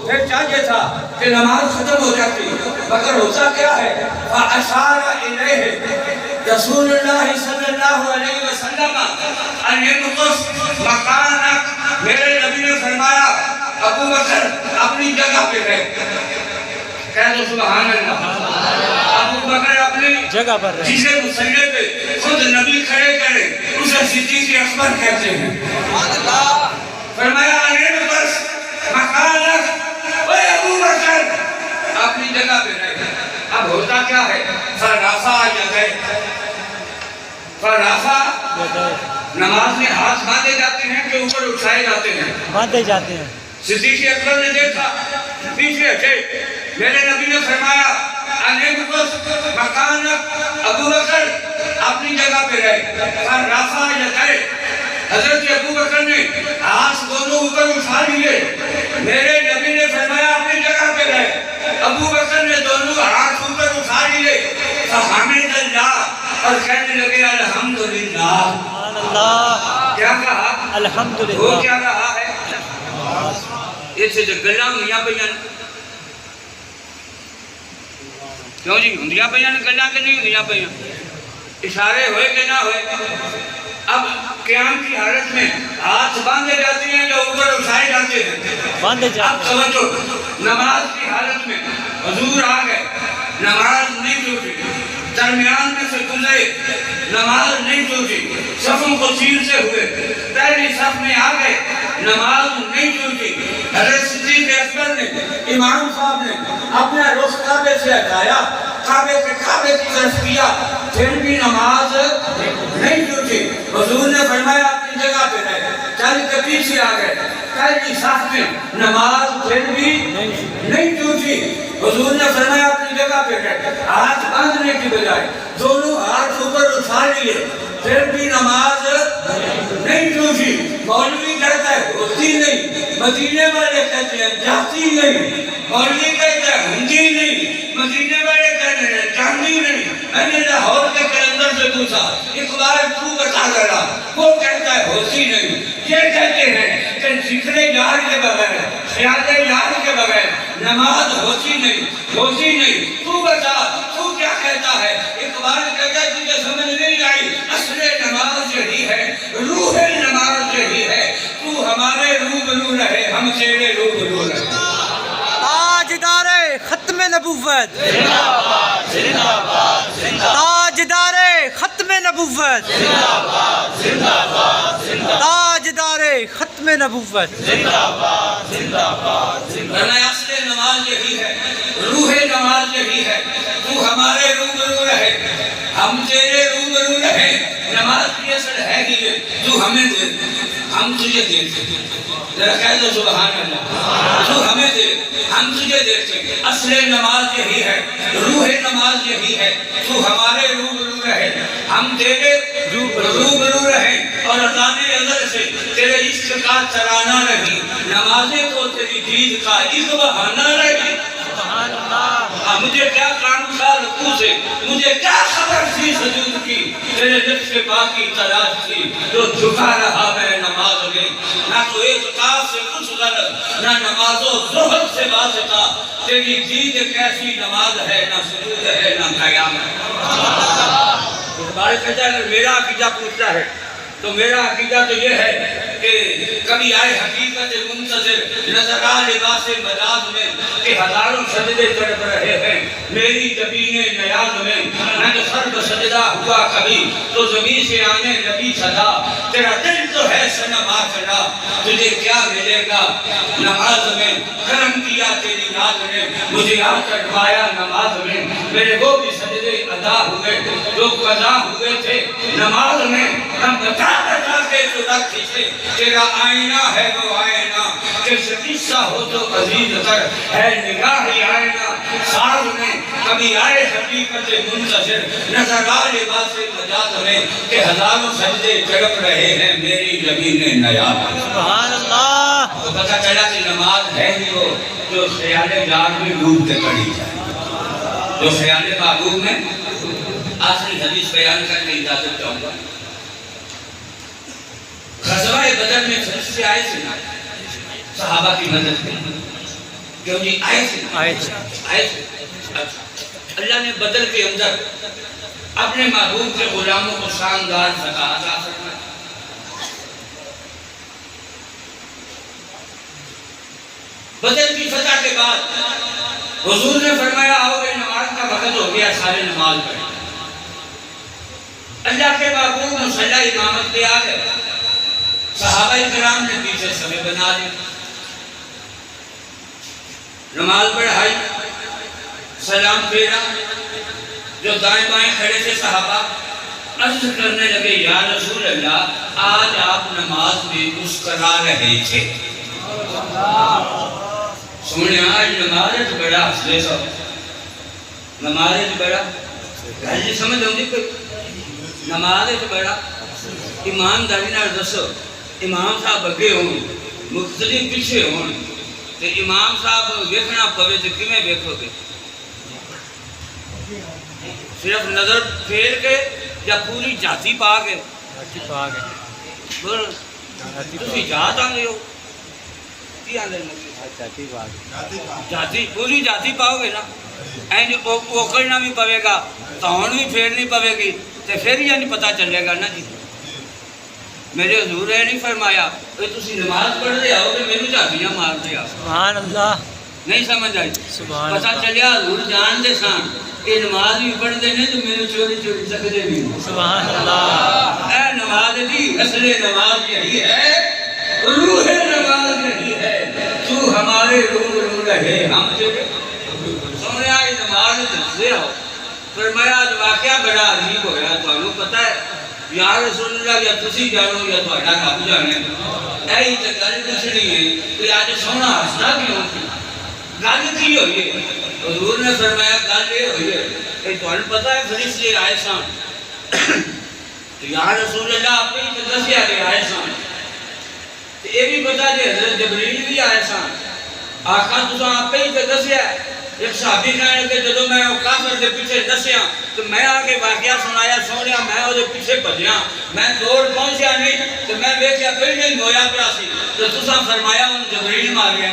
Speaker 1: پھر چاہیے تھا کہ نماز ختم ہو جاتی، مگر ہوتا کیا ہے؟ فَأَشَارَ إِلَيْهِ رسول اللہ صلی اللہ علیہ وسلم ان ينقص مکانک، میرے نبی نے فرمایا ابو بکر اپنی جگہ پہ رہے، کہہ دو سبحان اللہ. ابو بکر اپنی
Speaker 2: جگہ پر رہے.
Speaker 1: جسے مسئلے پہ خود نبی کھڑے کرے اسے صدیق اکبر کہتے ہیں. فرمایا بس مکانک اے ابو بکر اپنی جگہ پہ رہے. اب ہوتا کیا ہے فرافہ نماز میں ہاتھ باندھے جاتے ہیں کہ اوپر اٹھائے جاتے ہیں؟
Speaker 2: باندھے جاتے ہیں.
Speaker 1: صدیق اکبر نے دیکھا پیچھے ہٹے. میرے نبی نے فرمایا مکانک ابو بکر اپنی جگہ پہ رہے. فرافہ یدیہ حضرت ابو بکر نے ہاتھ دونوں اوپر اٹھا لیے. میرے نبی نے فرمایا اپنی جگہ پہ رہے. ابو بکر نے دونوں ہاتھ اوپر اٹھا لیے. فحمد اللہ اور کہنے لگے الحمدللہ.
Speaker 2: سبحان اللہ.
Speaker 1: کیا کہا؟
Speaker 2: الحمدللہ.
Speaker 1: وہ کیا کہا ہے؟ یہ سے گلاں ہوندیاں پیاں. کیوں جی ہوندیاں پیاں گلاں کہ نہیں ہوندیاں پیاں؟ اشارے ہوئے کہ نہ ہوئے؟ اب قیام کی حالت میں ہاتھ باندھے جاتے ہیں یا اوپر اٹھائے جاتے ہیں؟
Speaker 2: باندھے
Speaker 1: اب
Speaker 2: جاتے ہیں.
Speaker 1: توجہ نماز کی حالت میں حضور آ گئے. نماز نہیں ٹوٹی. درمیان میں سے گزرے نماز نہیں ٹوٹی. صفوں کو چیرتے ہوئے پہلی صف میں آ گئے. نماز نہیں ٹوٹی. حضرت صدیق اکبر نے امام صاحب نے اپنا رخ کعبے سے ہٹایا. کعبے کی طرف کیا. پھر بھی نماز نہیں ٹوٹی. حضور نے فرمایا اپنی جگہ پہ رہے. چل کے پیچھے آ گئے. پہلی صف میں نماز پھر بھی نہیں ٹوٹی. حضور نے فرمایا اپنی جگہ پہ رہے. ہاتھ باندھنے کی بجائے دونوں ہاتھ اوپر اٹھا لیے. پھر بھی نماز نہیں ٹوٹی. مولوی کہتا ہے ہوتی نہیں. مدینے والے کہتے ہیں جاتی نہیں. مولوی کہتا ہے ہوندی نہیں. مدینے والے کہتے ہیں جاندی نہیں. میں نے لاہور کے کلندر سے پوچھا اقبال تو بتا ذرا. وہ کہتا ہے ہوتی نہیں. یہ کہتے ہیں کہ ذکر یار کے بغیر خیال یار کے بغیر نماز ہوتی نہیں. ہوتی نہیں. تو بتا تو کیا کہتا ہے؟ اقبال کہتا ہے تجھے سمجھ نہیں آئی. اصل نماز یہی ہے. روح نماز یہی ہے. تو ہمارے روبرو رہے ہم تیرے روبرو رہے.
Speaker 3: تاجدار ختم نبوت. تاجدار ختم نبوت. تاجدار ختم نبوت.
Speaker 1: اصل نماز یہی ہے. روح نماز یہی ہے. تو ہمارے روبرو رہے ہم تیرے روبرو رہے. نماز کی اصل ہے ہی یہ. تو ہمیں دے ہم تجھے دیتے. ذرا کہہ دو سبحان اللہ. تو ہمیں دے ہم تجھے دیتے. اصل نماز یہی ہے. روح نماز یہی ہے. تو ہمارے روبرو رہے ہم تیرے روبرو رہے. اور اذان ازل سے تیرے عشق کا ترانہ رہی. نمازیں تو تیری دید کا ایک بہانہ رہی.
Speaker 2: سبحان اللہ.
Speaker 1: مجھے کیا کام تھا رکوع سے. مجھے کیا خبر تھی سجود کی. تیرے لطف باقی تلاش تھی. جو جھکا رہا میں نماز میں. نہ تو اعتکاف سے کچھ غرض نہ نماز و زہد سے واسطہ. تیری دید کیسی نماز ہے. نہ سجود ہے نہ قیام ہے. اس بارے کہتا ہے اگر میرا عقیدہ پوچھتا ہے تو میرا عقیدہ تو یہ ہے کہ کبھی آئے حقیقت منتظر نظر آ لباس مجاز میں کہ ہزاروں سجدے تڑپ رہے ہیں میری جبین نیاز میں. نہ کہ فرد سجدہ ہوا کبھی تو زمین سے آنے لگی صدا. تیرا دل تو ہے صنم آخرا تجھے کیا ملے گا نماز میں. کرم کیا تیری ناز نے مجھے آ چڑھوایا نماز میں. میرے وہ بھی سجدے ادا ہوئے جو قضا ہوئے تھے نماز میں. ہم بتا کے تو رکھی سے تیرا آئینہ ہے وہ آئینہ کہ قصہ ہو تو عزیز تر ہے نگاہی آئینہ. ساز میں کبھی آئے حقیقت منتظر نظر آ لباس مجاز میں کہ ہزاروں سجدے تڑپ رہے ہیں میری زمین نیاز.
Speaker 2: سبحان اللہ.
Speaker 1: تو پتہ چلا کہ نماز ہے ہی وہ جو خیال یار میں ڈوب کے پڑھی جائے. جو خیال محبوب میں آخری حدیث بیان کرنے کی اجازت چاہوں گا. غزوہ بدر میں فرشتے آئے تھے صحابہ کی مدد کے. کیوں جی آئے تھے. اللہ نے بدر کے اندر اپنے محبوب کے غلاموں کو شاندار فتح عطا فرمائی. بدر کی فتح کے بعد حضور نے فرمایا آؤ گے نماز کا وقت ہو گیا سارے نماز پڑھیں اللہ کے محبوب مصلی امامت پہ آ گئے صحابہ کرام نے پیچھے صف بنا لی نماز پڑھائی سلام پھیرا جو دائیں بائیں کھڑے تھے صحابہ عرض کرنے لگے یا رسول اللہ آج آپ نماز میں مسکرا رہے تھے سونے آج نماز بڑا حسلے سا نماز بڑا گل جی سمجھ ہوں کوئی نماز بڑا ایمانداری نال دسو امام صاحب اگے ہون مختلف پیچھے ہون تے امام صاحب ویکھنا پوے تے کیویں ویکھو گے صرف نظر پھیر کے یا پوری جاتی پا کے
Speaker 2: جاتی پا کے
Speaker 1: بول تسی جات آندے ہو کی آندے
Speaker 2: جاتی پا کے
Speaker 1: جاتی پوری جاتی پاؤ گے نا اینج اوکڑنا بھی پوے گا تون بھی پھیرنی پوے گی تے پھر ہی نہیں پتہ چلے گا نا جی میرے حضور نے نہیں فرمایا کہ تسی نماز پڑھ دے آؤ تے مینوں جھاڑیاں مار دے آؤ
Speaker 2: سبحان اللہ
Speaker 1: نہیں سمجھ آئی
Speaker 2: سبحان
Speaker 1: پتہ
Speaker 2: اللہ
Speaker 1: چلیا حضور جان دے سان یہ نماز بھی پڑھ دے تو میرے چوری چوری سکتے بھی
Speaker 2: سبحان اللہ
Speaker 1: اے نماز دی اصل نماز یہی ہے روح نماز یہی ہے تو ہمارے روح رہے ہم تیرے سونے آئی نماز دستے ہو فرمایا آج واقعہ بڑا عجیب ہویا تو انہوں پتہ ہے یا رسول اللہ یا تسی جانو یا تو اٹھا کھاپ جانے اے تو گل پوچھنی ہے کہ آج سونا ہسنا کیوں کی گل کی ہوئی ہے حضور نے فرمایا گل یہ ہوئی ہے کہ تو انہوں پتہ ہے فرشتے آئے سان تو یا رسول اللہ آپ ہی تو دسیا گئے آئے سان تو یہ بھی پتہ ہے حضرت جبریل بھی آئے سان آقا تو آپ ہی تو دسیا ہے ایک صحابی کہنے لگے جدو میں کافر دے پیچھے دسیا تو میں آگے واقعہ سنایا سونیا میں وہ پیچھے بھجیا میں دوڑ پہنچیا نہیں تو میں دیکھیا پھر نہیں ہویا پیا سی تو تساں فرمایا ان جبریل ماریا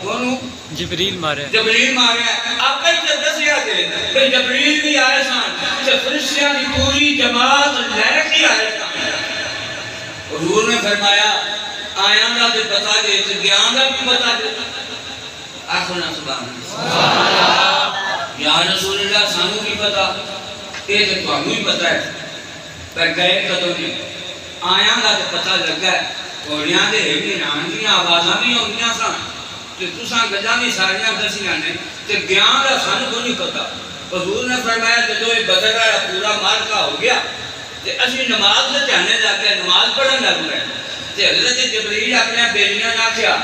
Speaker 1: کونوں
Speaker 2: جبریل مارے
Speaker 1: جبریل ماریا آپ ہی تو دسیا گئے کہ جبریل بھی آئے سان کہ فرشتیاں کی پوری جماعت لے کے آئے سان حضور نے فرمایا آیاں دا تے پتہ دے تے گیان دا بھی پتہ دے آخونا سبحان اللہ یا رسول اللہ سانو کی پتا یہ تو تمہیں ہی پتا ہے پر گئے کدوں نہیں آیاں دا تے پتہ لگا ہے گھوڑیاں دے بھی رانگیاں آوازاں بھی ہوندیاں سان تے تساں گجاں بھی ساریاں دسیاں نے تے گیان دا سانو کو نہیں پتا حضور نے فرمایا جدوں یہ بدر والا پورا مارکا ہو گیا تے اسی نماز دے چاہنے جا کے نماز پڑھن لگ پئے تے حضرت جبریل اپنے بیلیاں نہ کیا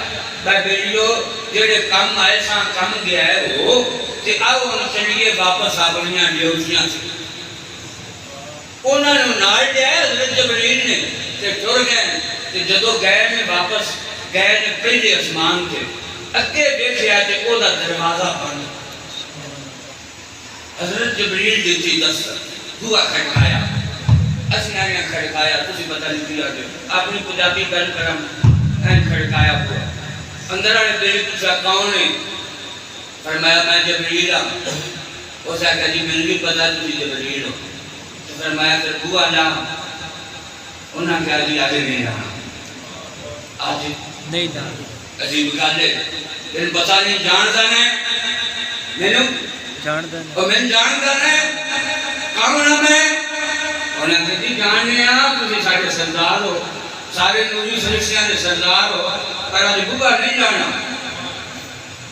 Speaker 1: بھائی بیلیو جڑے کم آئے سان کم گیا ہے وہ تے آؤ ہم چلیے واپس اپنیاں ڈیوٹیاں سے انہوں نے نال لیا ہے حضرت جبریل نے تے ٹر گئے تے جدو گئے میں واپس گئے نے پہلے اسمان تھے اگے دیکھیا تے او دا دروازہ بند حضرت جبریل دیتی دستک دعا کھڑکایا اسیاں نے کھڑکایا تسی پتہ نہیں کیا جو اپنی پنجابی گل کرم این کھڑکایا ہوا اندر آنے دل پوچھا کون ہے فرمایا میں جبریل ہوں اس نے کہا جی میں نے بھی پتا تھی جبریل ہو تو فرمایا پھر بوا جا انہوں نے کہا جی آگے نہیں رہا آج
Speaker 2: نہیں جان
Speaker 1: عجیب گل ہے لیکن پتا نہیں جانتا ہے میں
Speaker 2: جاندا
Speaker 1: اور میں جانتا ہے کون ہے میں انہوں نے کہا جی جاننے آپ تھی سارے سردار ہو سارے نوری فرشتیاں دے سردار ہو پر آج بوا نہیں جانا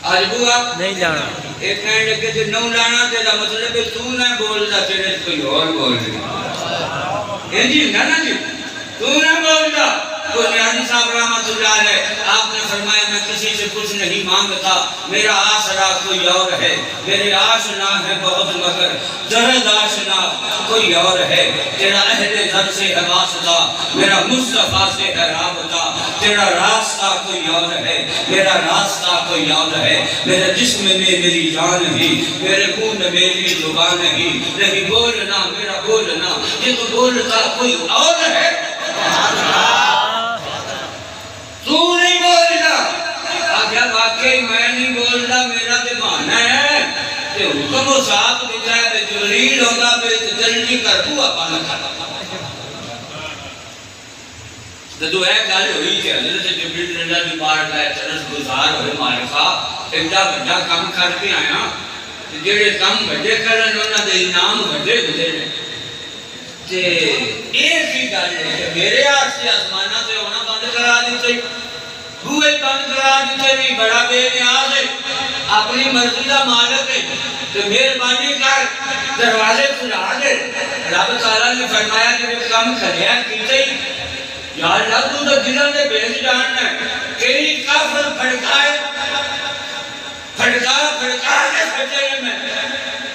Speaker 1: آج بوا
Speaker 2: نہیں جانا
Speaker 1: ایک کہنے لگے تھے نو لانا تیرا مطلب ہے تو نہ بولتا تیرے کوئی اور بول رہی ہے جی نا جی تو نہ بولتا تو نیازی صاحب رحمت اللہ علیہ آپ نے فرمایا میں کسی سے کچھ نہیں مانگتا میرا آسرا کوئی اور ہے میرے آشنا ہے بہت مگر زرد آشنا کوئی اور ہے تیرا اہل در سے ہے واسطہ میرا مصطفیٰ سے ہے رابطہ تیرا راستہ کوئی اور ہے میرا راستہ کوئی اور ہے میرے جسم میں میری جان ہی میرے منہ میں میری زبان ہی نہیں بولنا میرا بولنا یہ تو بولتا کوئی اور ہے تو نہیں بولنا آگیا واقعی میں نہیں بولنا میرا تے بہانا ہے کہ حکم و ساتھ دیتا ہے کہ جبریل ہوگا پہ جلدی کر دو اپنا کھاتا تو ہے گل ہوئی کہ حضرت جبریل اللہ کی بار کا چرس گزار ہوئے مالکہ ایڈا بڑا کام کر کے آیا جڑے کام بڑے کرن انہاں دے انعام بڑے بڑے نے تے ایک ہی گل ہے کہ میرے واسطے آسماناں تے ہونا بند کرا دتے بوئے بند کرا دیتے بھی بڑا بے نیاز ہے اپنی مرضی کا مالک ہے تو مہربانی کر دروازے کھلا دے رب تعالیٰ نے فرمایا کہ کم کریا کیتے ہی یا اللہ تو تو دلوں نے بھیج جاننا ہے کئی کافر پھڑکائے پھڑکا کے سچے میں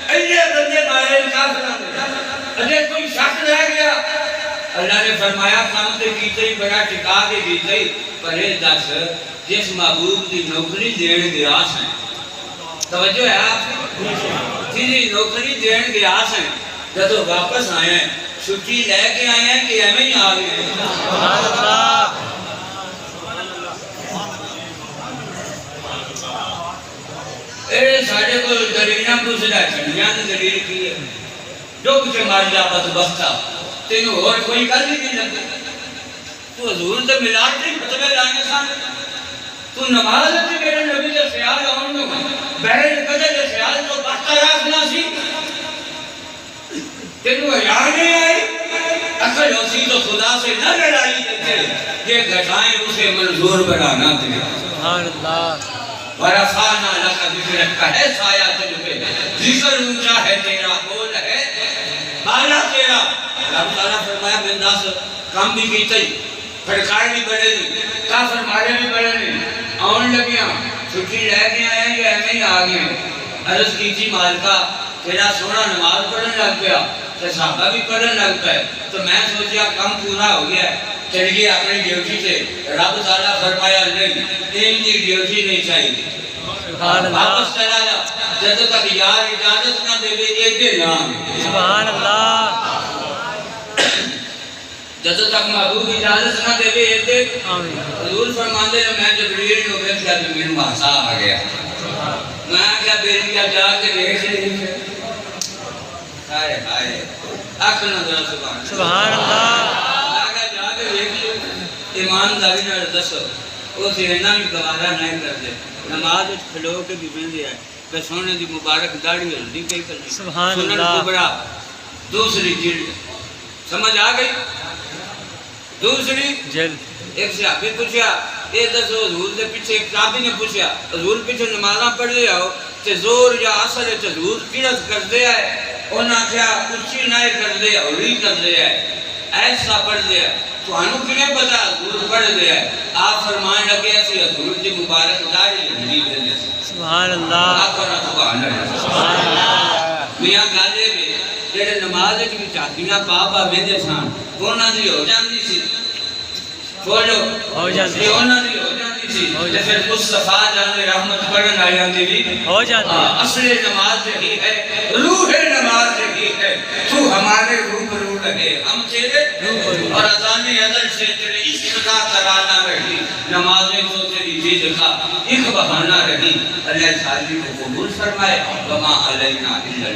Speaker 1: ایے بندے مارے کافراں نے اجے کوئی شک رہ گیا اللہ نے فرمایا کام تے کیتے ہی بڑا ٹکا کے کیتے ہی پر یہ دس جس محبوب کی نوکری دین گیا سن توجہ ہے آپ جی نوکری دین گیا سن جدو واپس آئے ہیں چھٹی لے کے آئے ہیں کہ ایویں ہی آ گئے ہیں
Speaker 2: سبحان اللہ
Speaker 1: اے ساڈے کو دلیلاں پوچھدا چنگیاں دی دلیل کی ہے جو کچھ مار جا بدبختہ تینوں اور کوئی گل نہیں لگی تو حضور تے میلاد تے خطبے لانے سن تو نماز تے میرے نبی دے خیال آن نو بہر قدر دے خیال تو بات رکھنا سی تینوں یاد نہیں آئی اصل اسی تو خدا سے نہ لڑائی دیتے یہ گھٹائیں اسے منظور بنانا تھے
Speaker 2: سبحان اللہ
Speaker 1: ورفعنا لک ذکرک ہے سایہ تجھ پہ ذکر اونچا ہے تیرا بول ہے بالا تیرا رب تعالیٰ فرمایا میں دس کام بھی کیتے ہی پھڑکائے بھی بڑے نہیں کافر مارے بھی بڑے نہیں آن لگیاں چھٹی لے کے آئے ہیں یا ایویں ہی آ گئے عرض کی تھی مالکہ تیرا سونا نماز پڑھنے لگ گیا تے صحابہ بھی پڑھنے لگ پئے تو میں سوچیا کم پورا ہو گیا ہے چل گیا اپنی ڈیوٹی سے رب تعالیٰ فرمایا نہیں ان کی ڈیوٹی نہیں چاہیے واپس چلا جا جب تک یار اجازت نہ دے ایدے نام
Speaker 2: سبحان اللہ
Speaker 1: جب تک محبوب اجازت نہ دے ایدے حضور فرماندے ہیں میں جبریل کو بیٹھ گیا تو میرے محسا آ گیا میں کیا بیٹیا جا کے دیکھ رہی ہے ہائے ہائے آنکھ نہ ذرا
Speaker 2: سبحان اللہ
Speaker 1: ایمانداری نال دسو او سینا بھی گوارا نہیں کرتے نماز وچ کھلو کے بھی بہندے ہیں کہ سونے دی مبارک داڑھی ہلدی کئی کرنی
Speaker 2: سبحان اللہ
Speaker 1: سنن کبرا دوسری جلد سمجھ آ گئی دوسری
Speaker 2: جلد
Speaker 1: ایک صحابی پوچھا اے دسو حضور دے پیچھے ایک صحابی نے پوچھا حضور پیچھے نمازاں پڑھ دے آؤ تے زور یا اثر تے حضور کیرت کر دے ہے انہاں کیا اچھی نہ کر دے ہولی کر دے ہے ایسا پڑھ دے ہے تو انہوں کنہیں پتا حضور پڑھ دے ہے آپ فرمان لگے ایسی حضور دی مبارک داڑھی ہلدی دے
Speaker 2: سبحان اللہ
Speaker 1: آپ فرمان سبحان اللہ میاں گالے میں جڑے نماز کی چاکیاں پاپا ویندے سان انہاں دی ہو جاندی سی بولو
Speaker 2: ہو جاندی
Speaker 1: انہاں دی ہو جاندی سی تے پھر مصطفیٰ جان رحمت پڑھن آئی آندی بھی
Speaker 2: ہو جاندی
Speaker 1: اصل نماز یہی ہے روح نماز یہی ہے تو ہمارے روبرو رہے ہم تیرے اور اذان ازل سے تیرے عشق کا ترانہ رہی نمازیں تو تیری جد کا ایک بہانہ رہی اللہ تعالی کو قبول فرمائے وما علینا الا